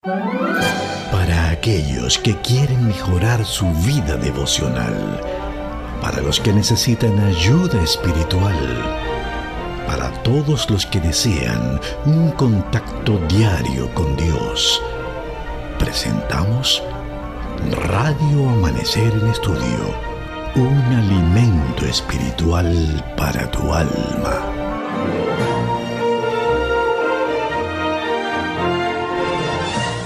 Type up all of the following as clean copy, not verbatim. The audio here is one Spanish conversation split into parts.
Para aquellos que quieren mejorar su vida devocional, para los que necesitan ayuda espiritual, para todos los que desean un contacto diario con Dios, presentamos Radio Amanecer en Estudio, un alimento espiritual para tu alma.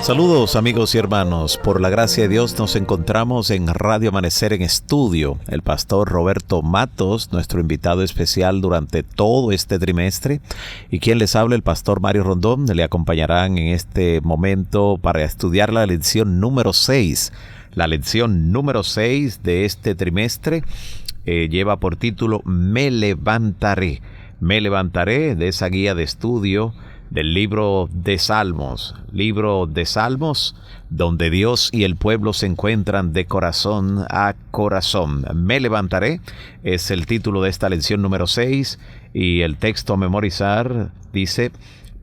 Saludos amigos y hermanos, por la gracia de Dios nos encontramos en Radio Amanecer en Estudio. El pastor Roberto Matos, nuestro invitado especial durante todo este trimestre, y quien les habla, el pastor Mario Rondón, le acompañarán en este momento para estudiar la lección número 6. La lección número 6 de este trimestre lleva por título Me levantaré. Me levantaré, de esa guía de estudio del libro de Salmos, donde Dios y el pueblo se encuentran de corazón a corazón. Me levantaré es el título de esta lección número 6, y el texto a memorizar dice: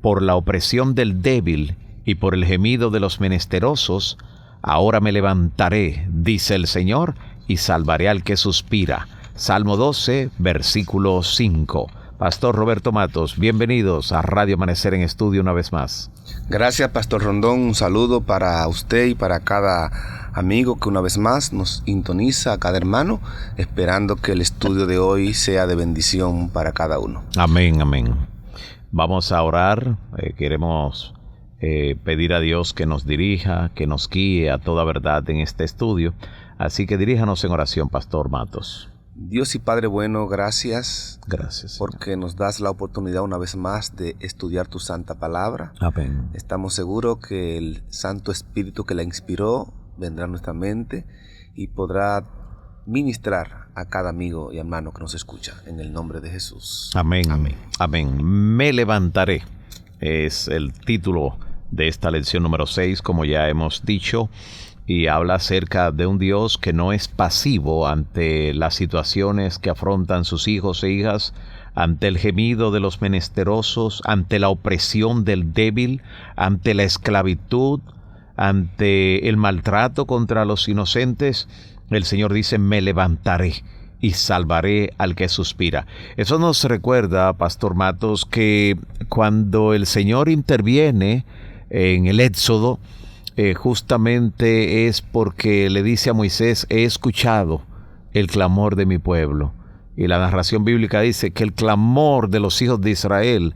por la opresión del débil y por el gemido de los menesterosos, ahora me levantaré, dice el Señor, y salvaré al que suspira. Salmo 12, versículo 5. Pastor Roberto Matos, bienvenidos a Radio Amanecer en Estudio una vez más. Gracias, Pastor Rondón. Un saludo para usted y para cada amigo que una vez más nos sintoniza, a cada hermano, esperando que el estudio de hoy sea de bendición para cada uno. Amén, amén. Vamos a orar. Queremos pedir a Dios que nos dirija, que nos guíe a toda verdad en este estudio. Así que diríjanos en oración, Pastor Matos. Dios y Padre bueno, gracias. Gracias, porque nos das la oportunidad una vez más de estudiar tu santa palabra. Amén. Estamos seguros que el Santo Espíritu que la inspiró vendrá a nuestra mente y podrá ministrar a cada amigo y hermano que nos escucha, en el nombre de Jesús. Amén. Amén. Amén. Me levantaré es el título de esta lección número 6, como ya hemos dicho. Y habla acerca de un Dios que no es pasivo ante las situaciones que afrontan sus hijos e hijas, ante el gemido de los menesterosos, ante la opresión del débil, ante la esclavitud, ante el maltrato contra los inocentes. El Señor dice: me levantaré y salvaré al que suspira. Eso nos recuerda, Pastor Matos, que cuando el Señor interviene en el Éxodo, justamente es porque le dice a Moisés: he escuchado el clamor de mi pueblo. Y la narración bíblica dice que el clamor de los hijos de Israel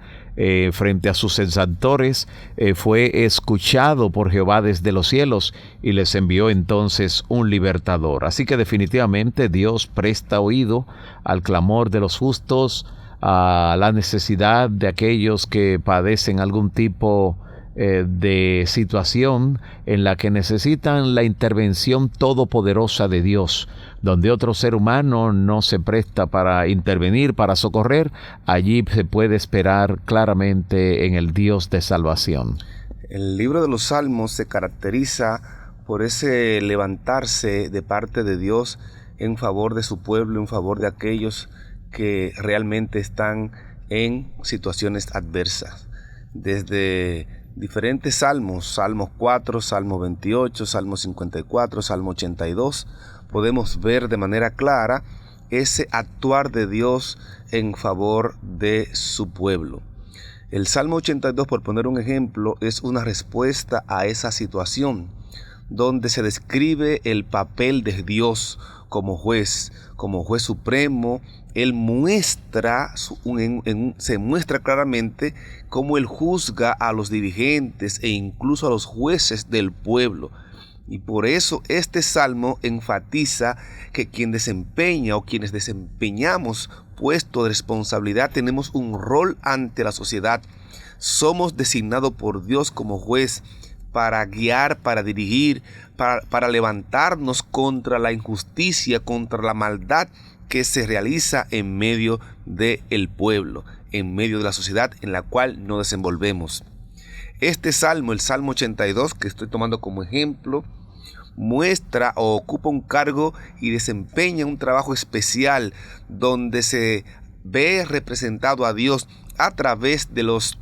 frente a sus exaltores fue escuchado por Jehová desde los cielos, y les envió entonces un libertador. Así que definitivamente Dios presta oído al clamor de los justos, a la necesidad de aquellos que padecen algún tipo de situación en la que necesitan la intervención todopoderosa de Dios, donde otro ser humano no se presta para intervenir, para socorrer. Allí se puede esperar claramente en el Dios de salvación. El libro de los Salmos se caracteriza por ese levantarse de parte de Dios en favor de su pueblo, en favor de aquellos que realmente están en situaciones adversas. Desde diferentes salmos, Salmos 4, Salmo 28, Salmo 54, Salmo 82, podemos ver de manera clara ese actuar de Dios en favor de su pueblo. El Salmo 82, por poner un ejemplo, es una respuesta a esa situación, donde se describe el papel de Dios como juez supremo. Él se muestra claramente cómo Él juzga a los dirigentes e incluso a los jueces del pueblo. Y por eso este salmo enfatiza que quien desempeña o quienes desempeñamos puesto de responsabilidad tenemos un rol ante la sociedad. Somos designados por Dios como juez para guiar, para dirigir, para levantarnos contra la injusticia, contra la maldad que se realiza en medio del pueblo, en medio de la sociedad en la cual nos desenvolvemos. Este salmo, el Salmo 82, que estoy tomando como ejemplo, muestra o ocupa un cargo y desempeña un trabajo especial donde se ve representado a Dios a través de los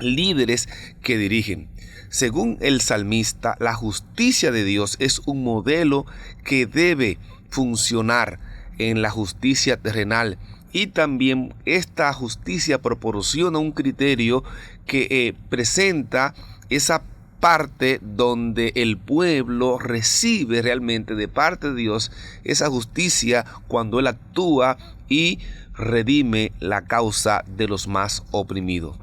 líderes que dirigen. Según el salmista, la justicia de Dios es un modelo que debe funcionar en la justicia terrenal, y también esta justicia proporciona un criterio que presenta esa parte donde el pueblo recibe realmente de parte de Dios esa justicia cuando Él actúa y redime la causa de los más oprimidos.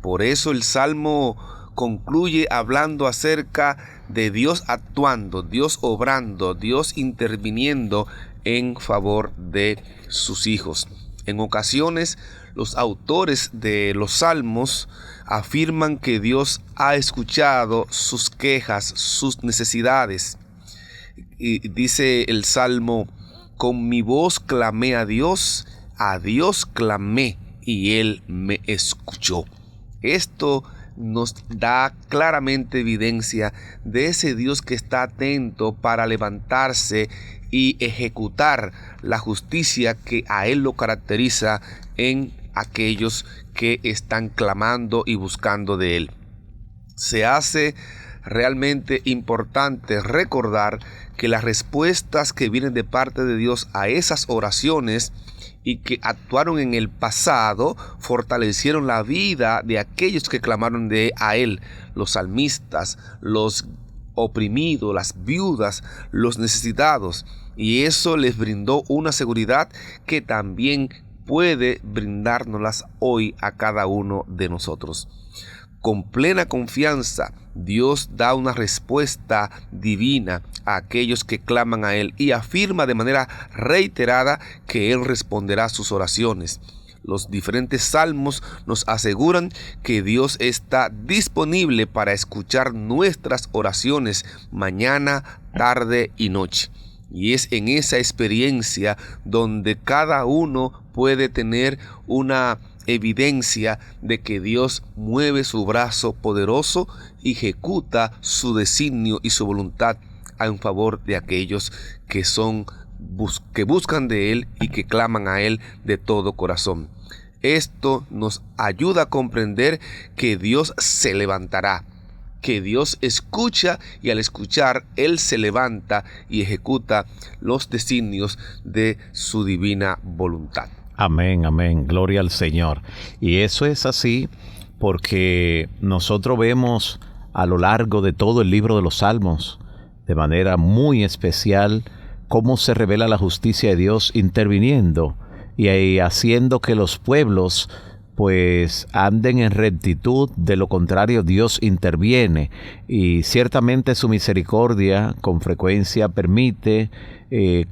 Por eso el Salmo concluye hablando acerca de Dios actuando, Dios obrando, Dios interviniendo en favor de sus hijos. En ocasiones, los autores de los salmos afirman que Dios ha escuchado sus quejas, sus necesidades. Y dice el Salmo: con mi voz clamé a Dios clamé y Él me escuchó. Esto nos da claramente evidencia de ese Dios que está atento para levantarse y ejecutar la justicia que a Él lo caracteriza en aquellos que están clamando y buscando de Él. Se hace realmente importante recordar que las respuestas que vienen de parte de Dios a esas oraciones y que actuaron en el pasado fortalecieron la vida de aquellos que clamaron a Él, los salmistas, los oprimidos, las viudas, los necesitados, y eso les brindó una seguridad que también puede brindárnoslas hoy a cada uno de nosotros. Con plena confianza, Dios da una respuesta divina a aquellos que claman a Él y afirma de manera reiterada que Él responderá a sus oraciones. Los diferentes salmos nos aseguran que Dios está disponible para escuchar nuestras oraciones mañana, tarde y noche. Y es en esa experiencia donde cada uno puede tener una evidencia de que Dios mueve su brazo poderoso y ejecuta su designio y su voluntad en favor de aquellos que buscan de Él y que claman a Él de todo corazón. Esto nos ayuda a comprender que Dios se levantará, que Dios escucha y al escuchar Él se levanta y ejecuta los designios de su divina voluntad. Amén, amén, gloria al Señor. Y eso es así porque nosotros vemos a lo largo de todo el libro de los Salmos, de manera muy especial, cómo se revela la justicia de Dios interviniendo y haciendo que los pueblos pues anden en rectitud. De lo contrario, Dios interviene, y ciertamente su misericordia con frecuencia permite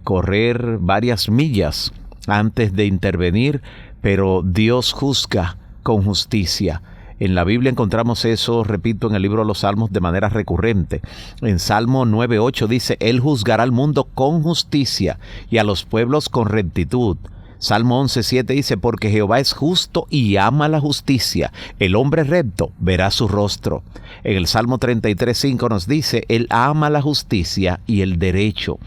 correr varias millas antes de intervenir, pero Dios juzga con justicia. En la Biblia encontramos eso, repito, en el libro de los Salmos de manera recurrente. En Salmo 9:8 dice: Él juzgará al mundo con justicia y a los pueblos con rectitud. Salmo 11:7 dice: porque Jehová es justo y ama la justicia, el hombre recto verá su rostro. En el Salmo 33:5 nos dice: Él ama la justicia y el derecho.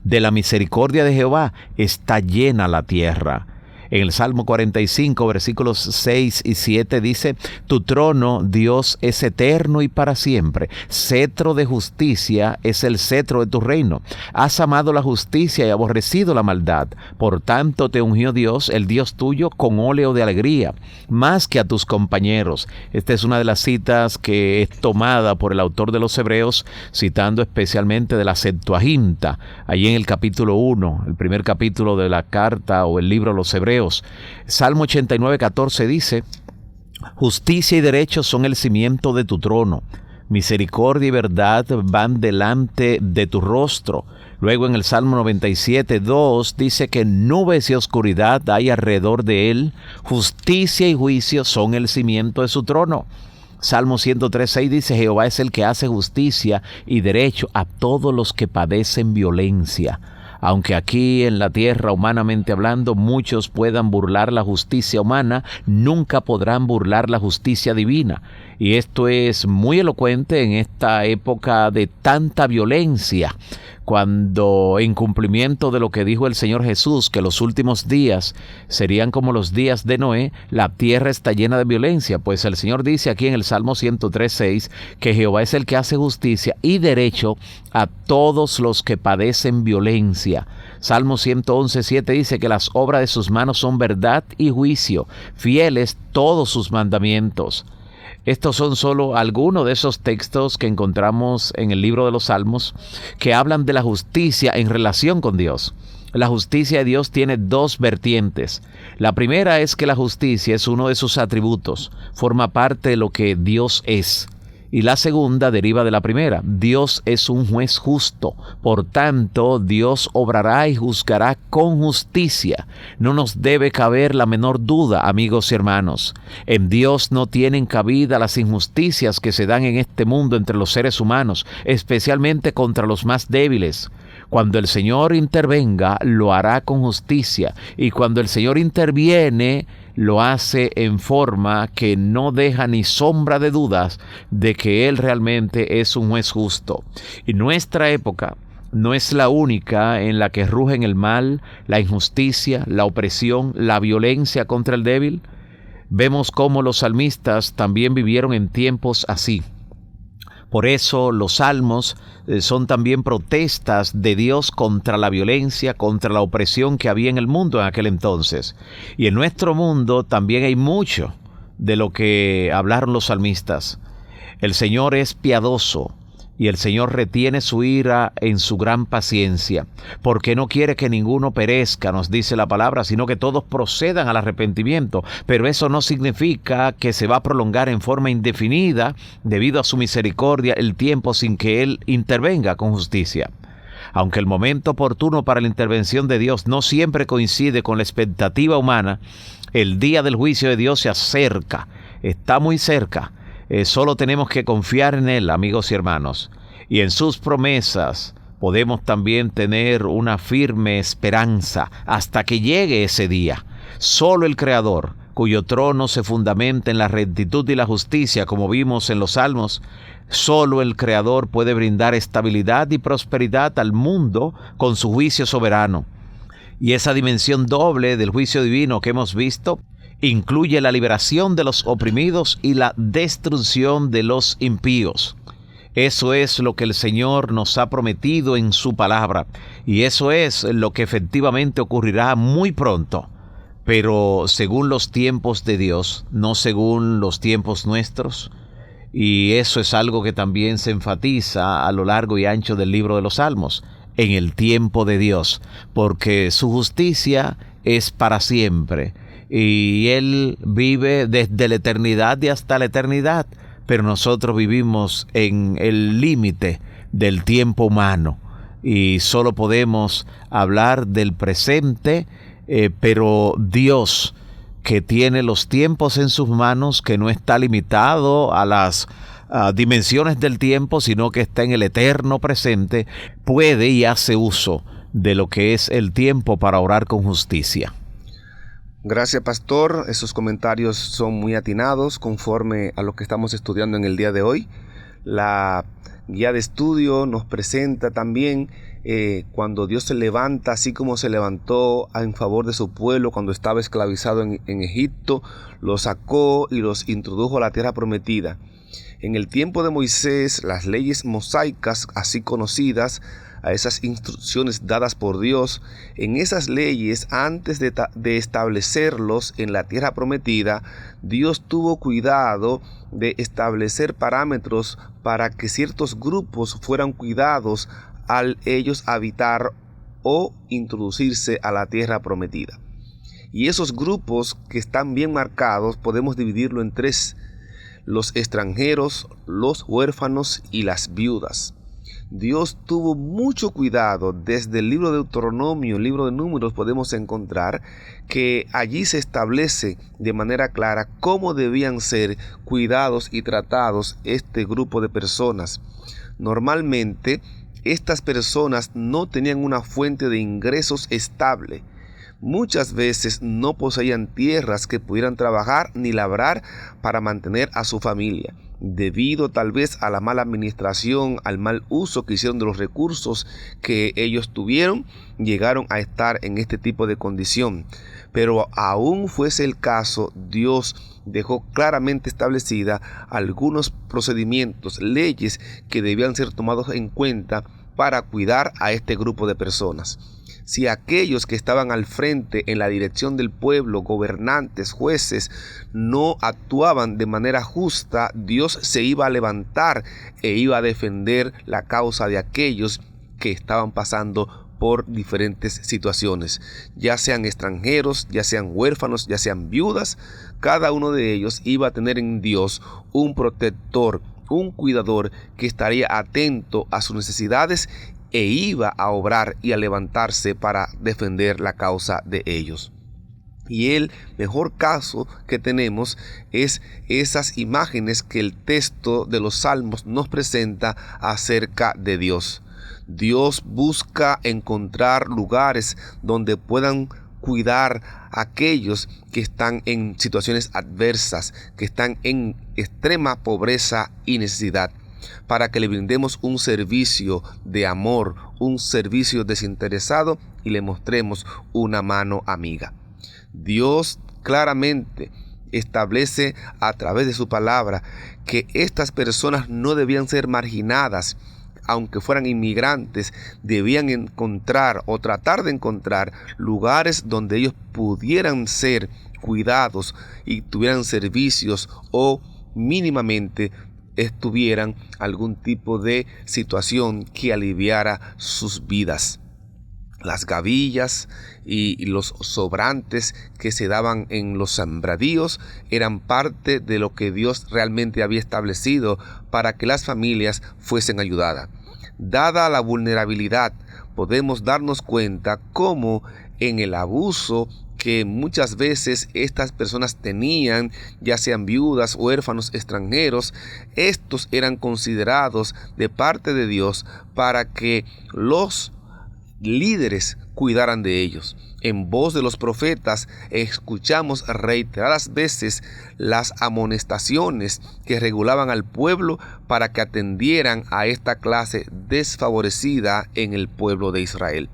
De la misericordia de Jehová está llena la tierra. En el Salmo 45, versículos 6 y 7 dice: tu trono, Dios, es eterno y para siempre. Cetro de justicia es el cetro de tu reino. Has amado la justicia y aborrecido la maldad. Por tanto te ungió Dios, el Dios tuyo, con óleo de alegría, más que a tus compañeros. Esta es una de las citas que es tomada por el autor de los Hebreos, citando especialmente de la Septuaginta, allí en el capítulo 1, el primer capítulo de la carta o el libro de los Hebreos. Salmo 89:14 dice: justicia y derecho son el cimiento de tu trono. Misericordia y verdad van delante de tu rostro. Luego en el Salmo 97:2 dice que nubes y oscuridad hay alrededor de él. Justicia y juicio son el cimiento de su trono. Salmo 103:6 dice: Jehová es el que hace justicia y derecho a todos los que padecen violencia. Aunque aquí en la tierra, humanamente hablando, muchos puedan burlar la justicia humana, nunca podrán burlar la justicia divina. Y esto es muy elocuente en esta época de tanta violencia, cuando en cumplimiento de lo que dijo el Señor Jesús, que los últimos días serían como los días de Noé, la tierra está llena de violencia. Pues el Señor dice aquí en el Salmo 103:6 que Jehová es el que hace justicia y derecho a todos los que padecen violencia. Salmo 111:7 dice que las obras de sus manos son verdad y juicio, fieles todos sus mandamientos. Estos son solo algunos de esos textos que encontramos en el libro de los Salmos que hablan de la justicia en relación con Dios. La justicia de Dios tiene dos vertientes. La primera es que la justicia es uno de sus atributos, forma parte de lo que Dios es. Y la segunda deriva de la primera. Dios es un juez justo. Por tanto, Dios obrará y juzgará con justicia. No nos debe caber la menor duda, amigos y hermanos. En Dios no tienen cabida las injusticias que se dan en este mundo entre los seres humanos, especialmente contra los más débiles. Cuando el Señor intervenga, lo hará con justicia. Y cuando el Señor interviene, lo hace en forma que no deja ni sombra de dudas de que Él realmente es un juez justo. Y nuestra época no es la única en la que rugen el mal, la injusticia, la opresión, la violencia contra el débil. Vemos cómo los salmistas también vivieron en tiempos así. Por eso los salmos son también protestas de Dios contra la violencia, contra la opresión que había en el mundo en aquel entonces. Y en nuestro mundo también hay mucho de lo que hablaron los salmistas. El Señor es piadoso y el Señor retiene su ira en su gran paciencia, porque no quiere que ninguno perezca, nos dice la palabra, sino que todos procedan al arrepentimiento. Pero eso no significa que se va a prolongar en forma indefinida, debido a su misericordia, el tiempo sin que Él intervenga con justicia. Aunque el momento oportuno para la intervención de Dios no siempre coincide con la expectativa humana, el día del juicio de Dios se acerca, está muy cerca. Solo tenemos que confiar en Él, amigos y hermanos, y en sus promesas podemos también tener una firme esperanza hasta que llegue ese día. Solo el Creador, cuyo trono se fundamenta en la rectitud y la justicia, como vimos en los Salmos, solo el Creador puede brindar estabilidad y prosperidad al mundo con su juicio soberano. Y esa dimensión doble del juicio divino que hemos visto incluye la liberación de los oprimidos y la destrucción de los impíos. Eso es lo que el Señor nos ha prometido en su palabra, y eso es lo que efectivamente ocurrirá muy pronto, pero según los tiempos de Dios, no según los tiempos nuestros. Y eso es algo que también se enfatiza a lo largo y ancho del libro de los Salmos, en el tiempo de Dios, porque su justicia es para siempre. Y Él vive desde la eternidad y hasta la eternidad, pero nosotros vivimos en el límite del tiempo humano y solo podemos hablar del presente, pero Dios, que tiene los tiempos en sus manos, que no está limitado a las dimensiones del tiempo, sino que está en el eterno presente, puede y hace uso de lo que es el tiempo para obrar con justicia. Gracias, pastor. Esos comentarios son muy atinados conforme a lo que estamos estudiando en el día de hoy. La guía de estudio nos presenta también cuando Dios se levanta, así como se levantó en favor de su pueblo cuando estaba esclavizado en Egipto, los sacó y los introdujo a la tierra prometida. En el tiempo de Moisés, las leyes mosaicas, así conocidas, a esas instrucciones dadas por Dios, en esas leyes, antes de establecerlos en la tierra prometida, Dios tuvo cuidado de establecer parámetros para que ciertos grupos fueran cuidados al ellos habitar o introducirse a la tierra prometida. Y esos grupos que están bien marcados podemos dividirlo en tres: los extranjeros, los huérfanos y las viudas. Dios tuvo mucho cuidado. Desde el libro de Deuteronomio, el libro de Números, podemos encontrar que allí se establece de manera clara cómo debían ser cuidados y tratados este grupo de personas. Normalmente, estas personas no tenían una fuente de ingresos estable. Muchas veces no poseían tierras que pudieran trabajar ni labrar para mantener a su familia. debido tal vez a la mala administración, al mal uso que hicieron de los recursos que ellos tuvieron, llegaron a estar en este tipo de condición. Pero aún fuese el caso, Dios dejó claramente establecida algunos procedimientos, leyes que debían ser tomados en cuenta para cuidar a este grupo de personas. Si aquellos que estaban al frente en la dirección del pueblo, gobernantes, jueces, no actuaban de manera justa, Dios se iba a levantar e iba a defender la causa de aquellos que estaban pasando por diferentes situaciones, ya sean extranjeros, ya sean huérfanos, ya sean viudas. Cada uno de ellos iba a tener en Dios un protector, un cuidador que estaría atento a sus necesidades e iba a obrar y a levantarse para defender la causa de ellos. Y el mejor caso que tenemos es esas imágenes que el texto de los Salmos nos presenta acerca de Dios. Dios busca encontrar lugares donde puedan cuidar a aquellos que están en situaciones adversas, que están en extrema pobreza y necesidad, para que le brindemos un servicio de amor, un servicio desinteresado y le mostremos una mano amiga. Dios claramente establece a través de su palabra que estas personas no debían ser marginadas. Aunque fueran inmigrantes, debían encontrar o tratar de encontrar lugares donde ellos pudieran ser cuidados y tuvieran servicios o mínimamente estuvieran algún tipo de situación que aliviara sus vidas. Las gavillas y los sobrantes que se daban en los sembradíos eran parte de lo que Dios realmente había establecido para que las familias fuesen ayudadas. Dada la vulnerabilidad, podemos darnos cuenta cómo en el abuso que muchas veces estas personas tenían, ya sean viudas, huérfanos, extranjeros, estos eran considerados de parte de Dios para que los líderes cuidaran de ellos. En voz de los profetas escuchamos reiteradas veces las amonestaciones que regulaban al pueblo para que atendieran a esta clase desfavorecida en el pueblo de Israel.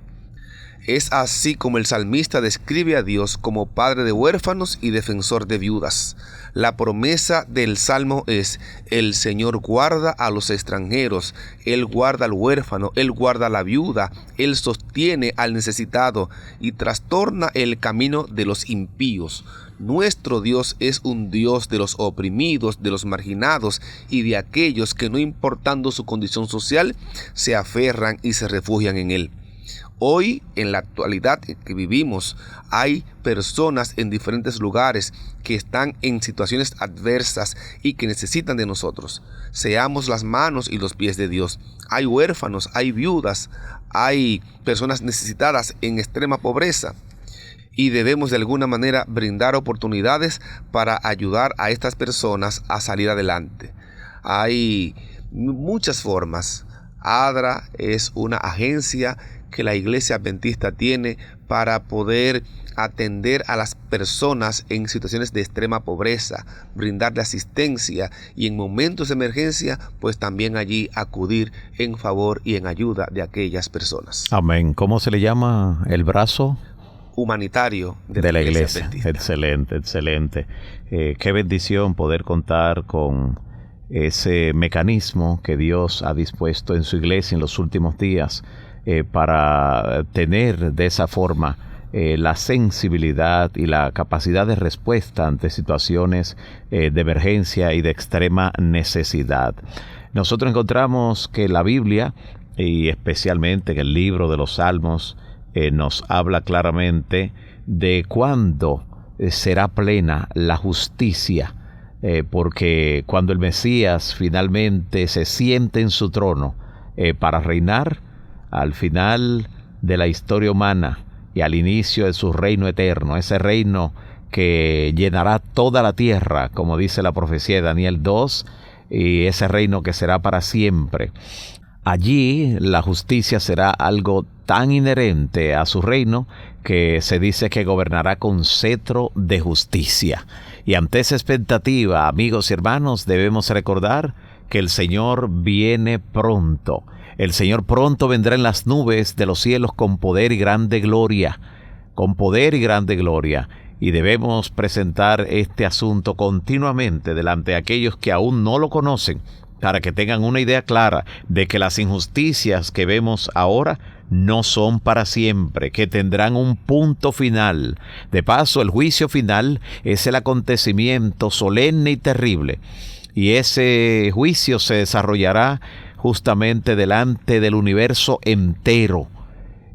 Es así como el salmista describe a Dios como padre de huérfanos y defensor de viudas. La promesa del Salmo es: el Señor guarda a los extranjeros, Él guarda al huérfano, Él guarda a la viuda, Él sostiene al necesitado y trastorna el camino de los impíos. Nuestro Dios es un Dios de los oprimidos, de los marginados y de aquellos que, no importando su condición social, se aferran y se refugian en Él. Hoy, en la actualidad en que vivimos, hay personas en diferentes lugares que están en situaciones adversas y que necesitan de nosotros. Seamos las manos y los pies de Dios. Hay huérfanos, hay viudas, hay personas necesitadas en extrema pobreza. Y debemos de alguna manera brindar oportunidades para ayudar a estas personas a salir adelante. Hay muchas formas. ADRA es una agencia que la Iglesia Adventista tiene para poder atender a las personas en situaciones de extrema pobreza, brindarle asistencia y en momentos de emergencia, pues también allí acudir en favor y en ayuda de aquellas personas. Amén. ¿Cómo se le llama el brazo humanitario de la Iglesia Adventista? Excelente, excelente. Qué bendición poder contar con ese mecanismo que Dios ha dispuesto en su iglesia en los últimos días, para tener de esa forma la sensibilidad y la capacidad de respuesta ante situaciones de emergencia y de extrema necesidad. Nosotros encontramos que la Biblia, y especialmente en el libro de los Salmos, nos habla claramente de cuándo será plena la justicia, porque cuando el Mesías finalmente se siente en su trono para reinar, al final de la historia humana y al inicio de su reino eterno, ese reino que llenará toda la tierra, como dice la profecía de Daniel 2, y ese reino que será para siempre. Allí la justicia será algo tan inherente a su reino que se dice que gobernará con cetro de justicia. Y ante esa expectativa, amigos y hermanos, debemos recordar que el Señor viene pronto. El Señor pronto vendrá en las nubes de los cielos con poder y grande gloria. Con poder y grande gloria. Y debemos presentar este asunto continuamente delante de aquellos que aún no lo conocen, para que tengan una idea clara de que las injusticias que vemos ahora no son para siempre, que tendrán un punto final. De paso, el juicio final es el acontecimiento solemne y terrible. Y ese juicio se desarrollará justamente delante del universo entero.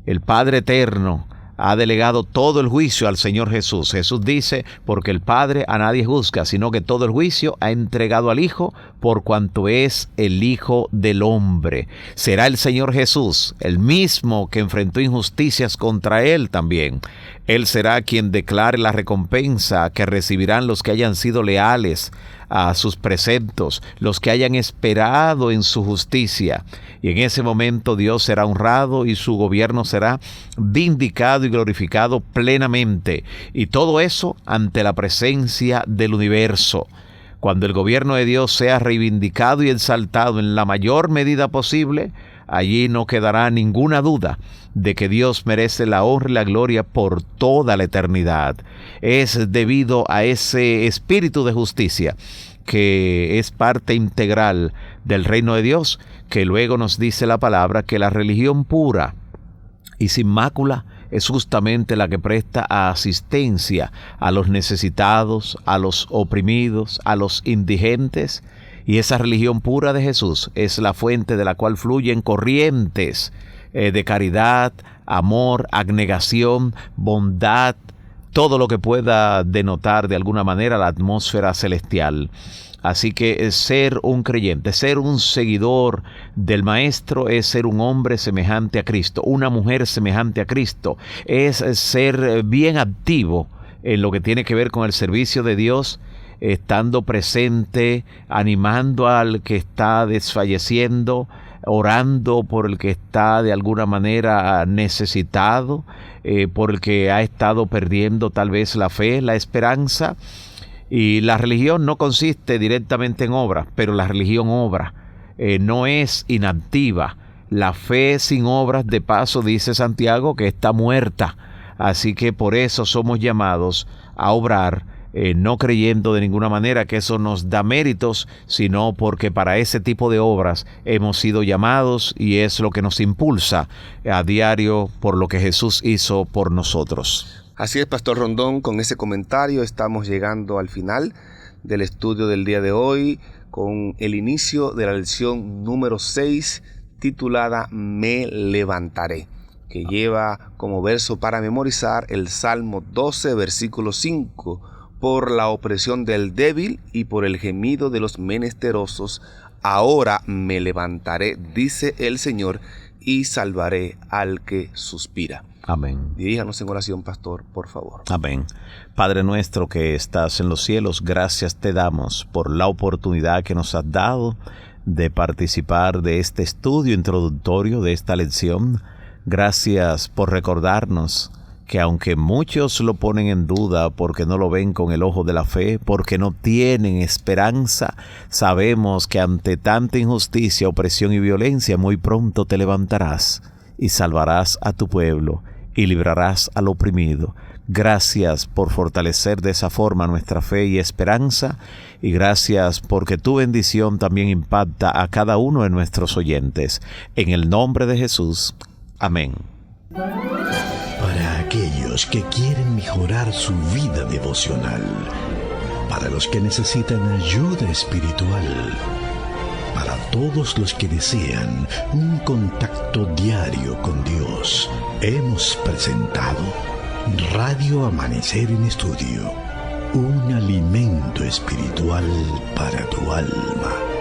El Padre Eterno ha delegado todo el juicio al Señor Jesús. Jesús dice, porque el Padre a nadie juzga, sino que todo el juicio ha entregado al Hijo, por cuanto es el Hijo del Hombre. Será el Señor Jesús, el mismo que enfrentó injusticias contra Él también. Él será quien declare la recompensa que recibirán los que hayan sido leales a sus preceptos, los que hayan esperado en su justicia. Y en ese momento Dios será honrado y su gobierno será vindicado y glorificado plenamente. Y todo eso ante la presencia del universo. Cuando el gobierno de Dios sea reivindicado y exaltado en la mayor medida posible, allí no quedará ninguna duda de que Dios merece la honra y la gloria por toda la eternidad. Es debido a ese espíritu de justicia que es parte integral del reino de Dios, que luego nos dice la palabra que la religión pura y sin mácula es justamente la que presta asistencia a los necesitados, a los oprimidos, a los indigentes. Y esa religión pura de Jesús es la fuente de la cual fluyen corrientes de caridad, amor, abnegación, bondad, todo lo que pueda denotar de alguna manera la atmósfera celestial. Así que ser un creyente, ser un seguidor del Maestro es ser un hombre semejante a Cristo, una mujer semejante a Cristo, es ser bien activo en lo que tiene que ver con el servicio de Dios, estando presente, animando al que está desfalleciendo, orando por el que está de alguna manera necesitado, por el que ha estado perdiendo tal vez la fe, la esperanza. Y la religión no consiste directamente en obras, pero la religión obra, no es inactiva. La fe sin obras, de paso, dice Santiago, que está muerta. Así que por eso somos llamados a obrar, no creyendo de ninguna manera que eso nos da méritos, sino porque para ese tipo de obras hemos sido llamados y es lo que nos impulsa a diario por lo que Jesús hizo por nosotros. Así es, Pastor Rondón, con ese comentario estamos llegando al final del estudio del día de hoy, con el inicio de la lección número 6, titulada Me levantaré, que lleva como verso para memorizar el Salmo 12, versículo 5, por la opresión del débil y por el gemido de los menesterosos, ahora me levantaré, dice el Señor, y salvaré al que suspira. Amén. Diríjanos en oración, pastor, por favor. Amén. Padre nuestro que estás en los cielos, gracias te damos por la oportunidad que nos has dado de participar de este estudio introductorio de esta lección. Gracias por recordarnos que aunque muchos lo ponen en duda porque no lo ven con el ojo de la fe, porque no tienen esperanza, sabemos que ante tanta injusticia, opresión y violencia, muy pronto te levantarás y salvarás a tu pueblo y librarás al oprimido. Gracias por fortalecer de esa forma nuestra fe y esperanza, y gracias porque tu bendición también impacta a cada uno de nuestros oyentes. En el nombre de Jesús. Amén. Para aquellos que quieren mejorar su vida devocional, para los que necesitan ayuda espiritual, para todos los que desean un contacto diario con Dios, hemos presentado Radio Amanecer en Estudio, un alimento espiritual para tu alma.